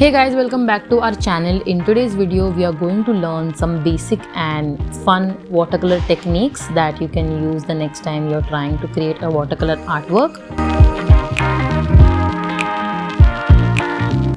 Hey guys, welcome back to our channel. In today's video, we are going to learn some basic and fun watercolor techniques that you can use the next time you're trying to create a watercolor artwork.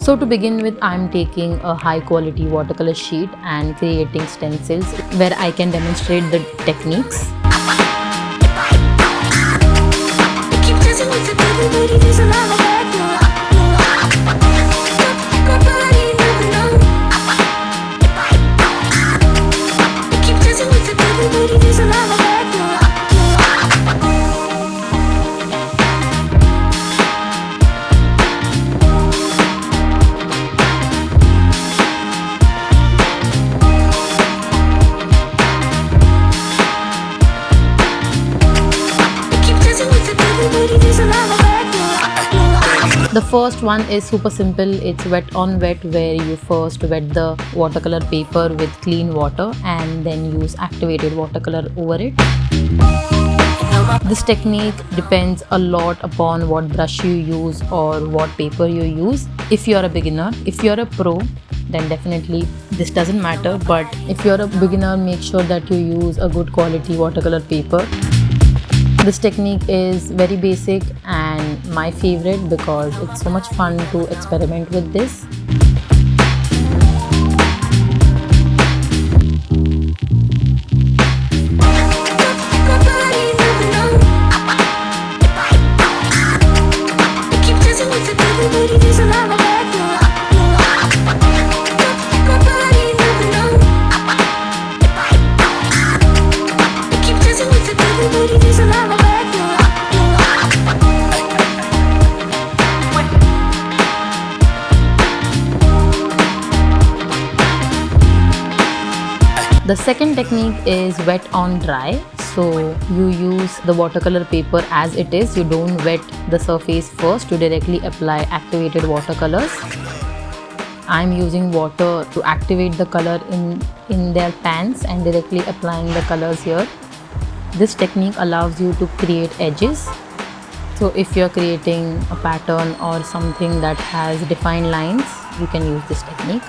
So to begin with, I'm taking a high quality watercolor sheet and creating stencils where I can demonstrate the techniques. The first one is super simple. It's wet on wet, where you first wet the watercolor paper with clean water and then use activated watercolor over it. This technique depends a lot upon what brush you use or what paper you use. If you're a beginner, if you're a pro, then definitely this doesn't matter. But if you're a beginner, make sure that you use a good quality watercolor paper. This technique is very basic and my favorite because it's so much fun to experiment with this. The second technique is wet on dry. So you use the watercolor paper as it is. You don't wet the surface first. You directly apply activated watercolors. I'm using water to activate the color in their pans and directly applying the colors here. This technique allows you to create edges. So if you're creating a pattern or something that has defined lines, you can use this technique.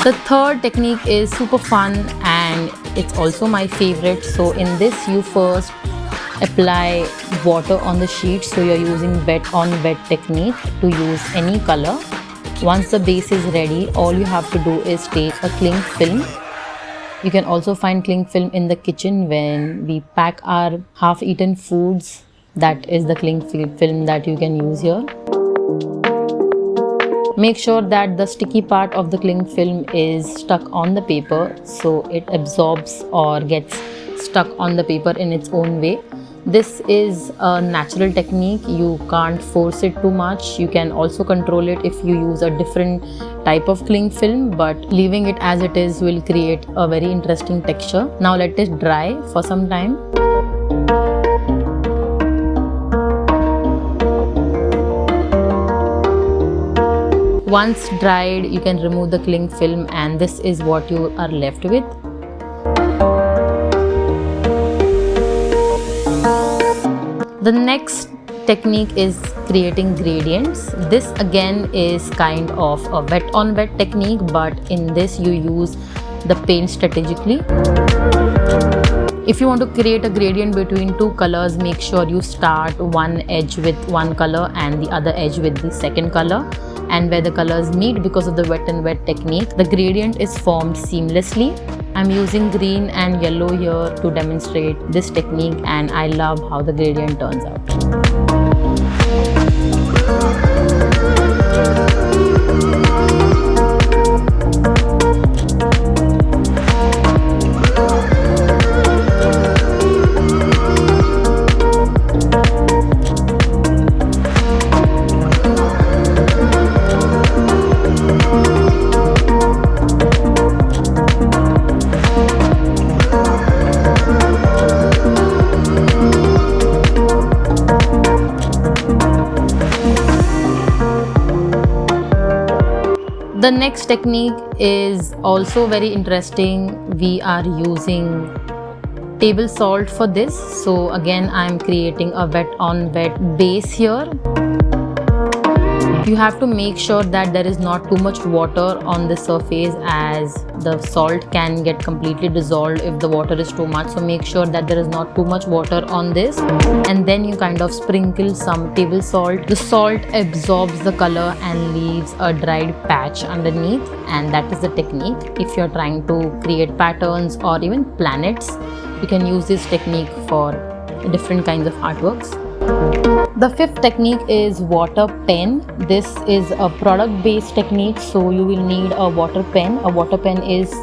The third technique is super fun and it's also my favorite. So in this, you first apply water on the sheet. So you're using wet on wet technique to use any color. Once the base is ready, all you have to do is take a cling film. You can also find cling film in the kitchen when we pack our half-eaten foods. That is the cling film that you can use here. Make sure that the sticky part of the cling film is stuck on the paper so it absorbs or gets stuck on the paper in its own way. This is a natural technique. You can't force it too much. You can also control it if you use a different type of cling film, but leaving it as it is will create a very interesting texture. Now let it dry for some time. Once dried, you can remove the cling film and this is what you are left with. The next technique is creating gradients. This again is kind of a wet on wet technique, but in this you use the paint strategically. If you want to create a gradient between two colors, make sure you start one edge with one color and the other edge with the second color. And where the colors meet, because of the wet and wet technique, the gradient is formed seamlessly. I'm using green and yellow here to demonstrate this technique and I love how the gradient turns out. The next technique is also very interesting. We are using table salt for this. So again, I'm creating a wet on wet base here. You have to make sure that there is not too much water on the surface, as the salt can get completely dissolved if the water is too much. So make sure that there is not too much water on this, and then you kind of sprinkle some table salt. The salt absorbs the color and leaves a dried patch underneath, and that is the technique. If you're trying to create patterns or even planets, you can use this technique for different kinds of artworks. The fifth technique is water pen. This is a product based technique, so you will need a water pen. A water pen is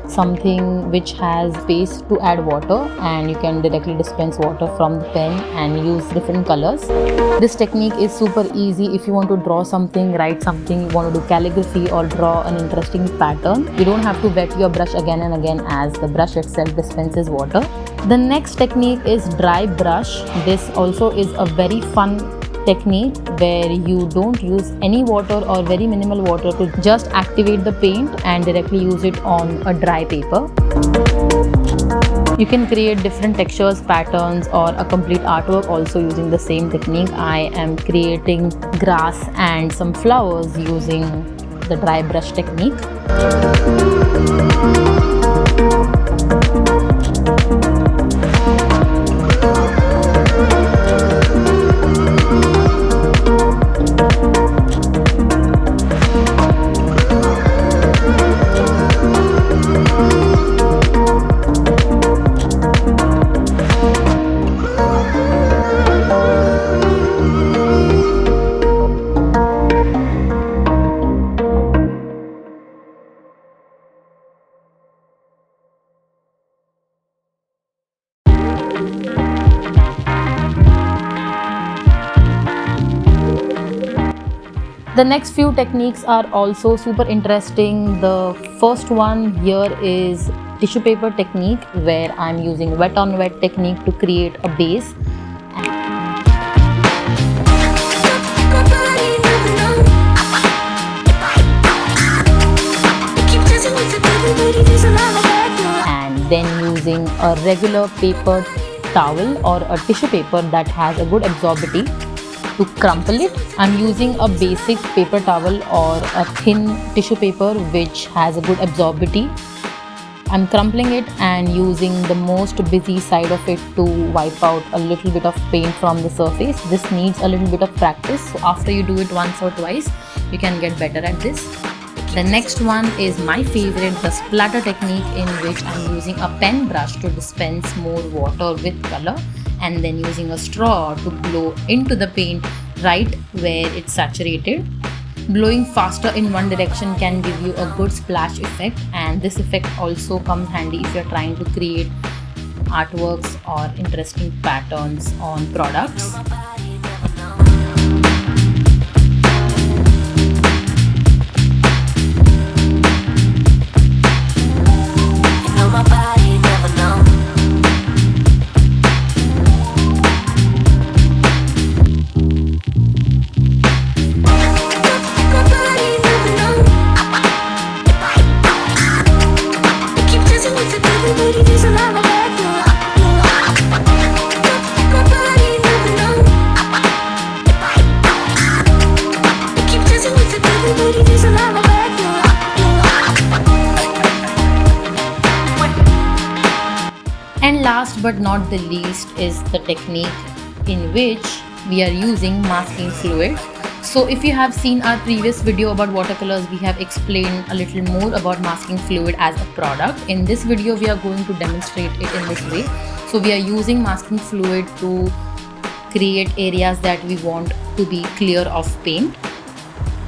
something which has space to add water, and you can directly dispense water from the pen and use different colors. This technique is super easy if you want to draw something, write something, you want to do calligraphy or draw an interesting pattern. You don't have to wet your brush again and again, as the brush itself dispenses water. The next technique is dry brush. This also is a very fun technique where you don't use any water or very minimal water to just activate the paint and directly use it on a dry paper. You can create different textures, patterns, or a complete artwork also using the same technique. I am creating grass and some flowers using the dry brush technique. The next few techniques are also super interesting. The first one here is tissue paper technique, where I'm using wet on wet technique to create a base. And then using a regular paper towel or a tissue paper that has a good absorbability to crumple it. I'm using a basic paper towel or a thin tissue paper which has a good absorbability. I'm crumpling it and using the most busy side of it to wipe out a little bit of paint from the surface. This needs a little bit of practice, so after you do it once or twice, you can get better at this. The next one is my favorite, the splatter technique, in which I'm using a pen brush to dispense more water with color, and then using a straw to blow into the paint right where it's saturated. Blowing faster in one direction can give you a good splash effect, and this effect also comes handy if you're trying to create artworks or interesting patterns on products. And last but not the least is the technique in which we are using masking fluid. So if you have seen our previous video about watercolors, we have explained a little more about masking fluid as a product. In this video, we are going to demonstrate it in this way. So we are using masking fluid to create areas that we want to be clear of paint.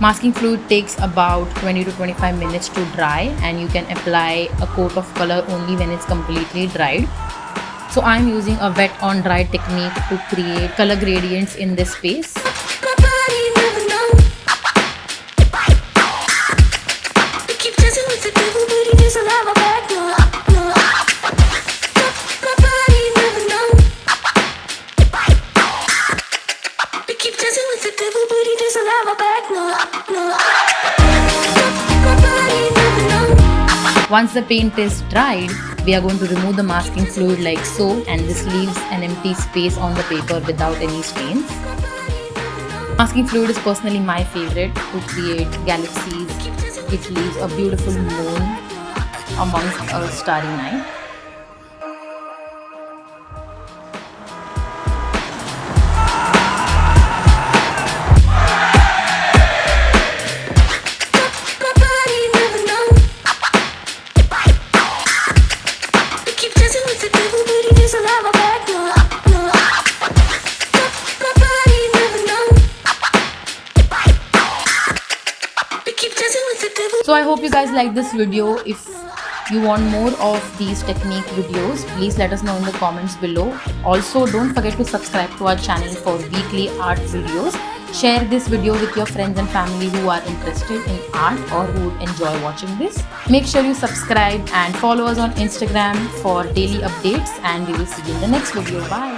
Masking fluid takes about 20 to 25 minutes to dry, and you can apply a coat of color only when it's completely dried. So I'm using a wet on dry technique to create color gradients in this space. Once the paint is dried, we are going to remove the masking fluid like so, and this leaves an empty space on the paper without any stains. Masking fluid is personally my favorite to create galaxies. It leaves a beautiful moon amongst a starry night. So I hope you guys like this video. If you want more of these technique videos, please let us know in the comments below. Also, don't forget to subscribe to our channel for weekly art videos. Share this video with your friends and family who are interested in art or who would enjoy watching this. Make sure you subscribe and follow us on Instagram for daily updates, and we will see you in the next video. Bye.